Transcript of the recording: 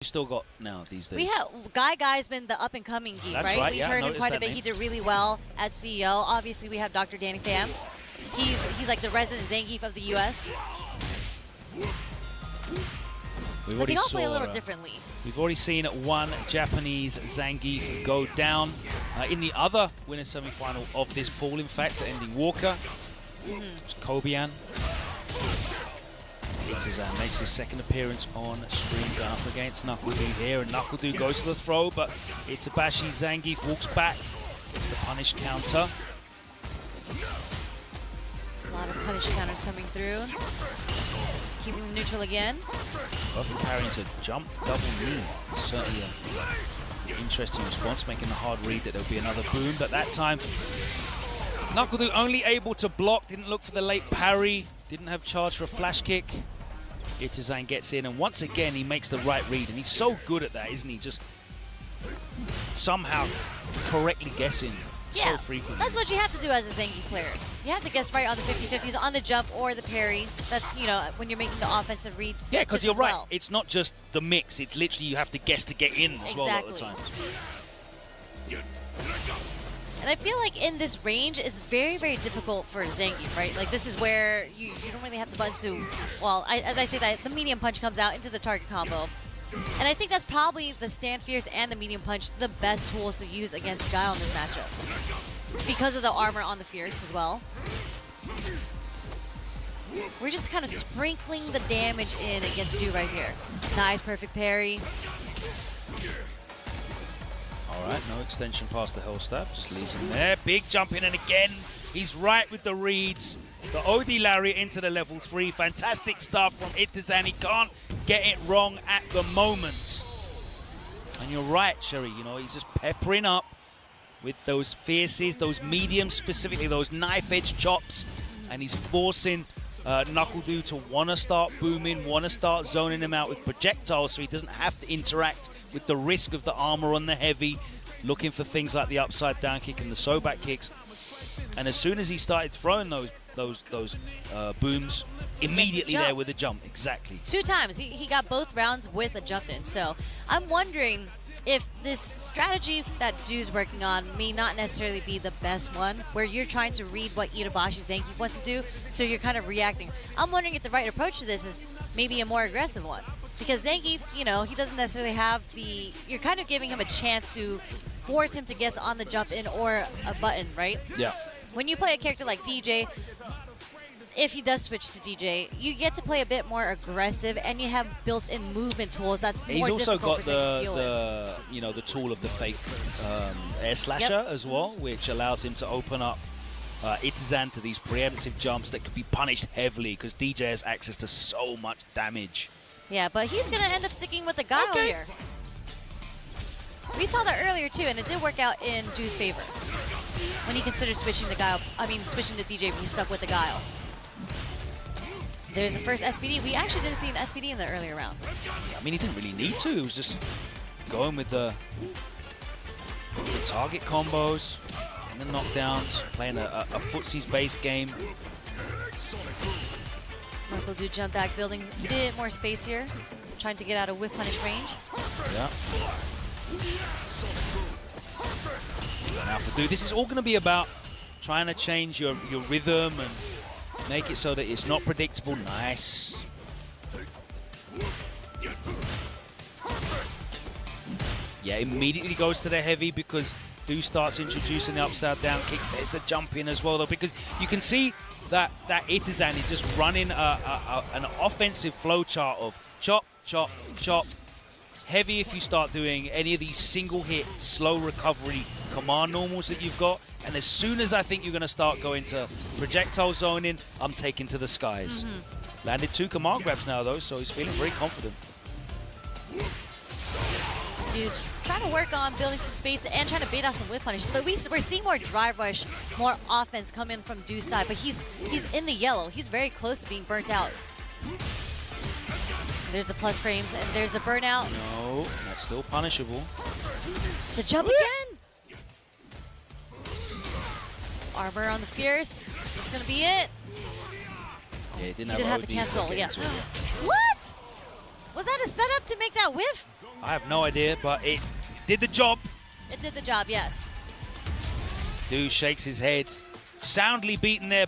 Still got now these days. We have Guy's been the up and coming geek, That's right? We've yeah, heard him quite a bit. name. He did really well at CEO. Obviously, we have Dr. Danny Pham. He's like the resident Zangief of the US. But they all play a little differently. We've already seen one Japanese Zangief go down in the other winner's semi-final of this pool. In fact, ending Walker. It was Kobian. Itazan makes his second appearance on stream, going up against NuckleDu here, and NuckleDu goes to the throw, but Itabashi Zangief walks back. It's the punish counter. A lot of punish counters coming through. Keeping them neutral again. Often carrying to jump double knee. Certainly an interesting response, making the hard read that there'll be another boom, but that time NuckleDu only able to block, didn't look for the late parry, didn't have charge for a flash kick. Itazan gets in, and once again he makes the right read, and he's so good at that, isn't he? Just somehow correctly guessing so frequently. That's what you have to do as a Zangief player. You have to guess right on the 50-50s, on the jump or the parry. That's, you know, when you're making the offensive read. Yeah, because you're right. It's not just the mix. It's literally you have to guess to get in as well a lot of the times. And I feel like in this range is very, very difficult for Zangief, right? Like this is where you don't really have the buttons to, well, as I say that, the medium punch comes out into the target combo. And I think that's probably the stand fierce and the medium punch, the best tools to use against Guile in this matchup. Because of the armor on the fierce as well. We're just kind of sprinkling the damage in against Du right here. Nice, perfect parry. All right, no extension past the hell stab, just leaves him there. Big jump in, and again, he's right with the reads. The OD Lariat into the level 3. Fantastic stuff from Itazan. He can't get it wrong at the moment. And you're right, Sherry, you know, he's just peppering up with those fierces, those mediums, specifically those knife-edge chops, and he's forcing NuckleDu to want to start booming, want to start zoning him out with projectiles so he doesn't have to interact with the risk of the armor on the heavy, looking for things like the upside down kick and the so-back kicks. And as soon as he started throwing those booms, immediately there with a jump. Exactly. 2 times. He got both rounds with a jump in. So I'm wondering if this strategy that Du's working on may not necessarily be the best one, where you're trying to read what Itabashi Zangief wants to do, so you're kind of reacting. I'm wondering if the right approach to this is maybe a more aggressive one. Because Zangief, you know, he doesn't necessarily have the... You're kind of giving him a chance to force him to guess on the jump in or a button, right? Yeah. When you play a character like DJ, if he does switch to DJ, you get to play a bit more aggressive, and you have built-in movement tools. That's more difficult. He's also got the tool of the fake air slasher as well, which allows him to open up Itazan to these preemptive jumps that could be punished heavily because DJ has access to so much damage. Yeah, but he's going to end up sticking with the Guile here. We saw that earlier too, and it did work out in Du's favor. When he considered switching to Guile, switching to DJ, he stuck with the Guile. There's the first SPD. We actually didn't see an SPD in the earlier round. I mean, he didn't really need to. He was just going with the target combos and the knockdowns, playing a footsies-based game. NuckleDu jump back, building a bit more space here, trying to get out of whiff punish range. Yeah. Now for Du, this is all going to be about trying to change your rhythm and make it so that it's not predictable. Nice. Yeah, immediately goes to the heavy because Du starts introducing the upside down kicks. There's the jump in as well, though, because you can see that Itazan is just running an offensive flow chart of chop, chop, chop. Heavy if you start doing any of these single hit, slow recovery command normals that you've got. And as soon as I think you're going to start going to projectile zoning, I'm taking to the skies. Landed 2 command grabs now, though, so he's feeling very confident. Du's trying to work on building some space and trying to bait out some whip punishes, but we're seeing more drive rush, more offense come in from Du's side, but he's in the yellow. He's very close to being burnt out. There's the plus frames, and there's the burnout. No, that's still punishable. The jump again! Armor on the Fierce. This is going to be it. Yeah, he didn't have the cancel. Yeah. Yeah. What? Was that a setup to make that whiff? I have no idea, but it did the job. It did the job, yes. Du shakes his head. Soundly beaten there.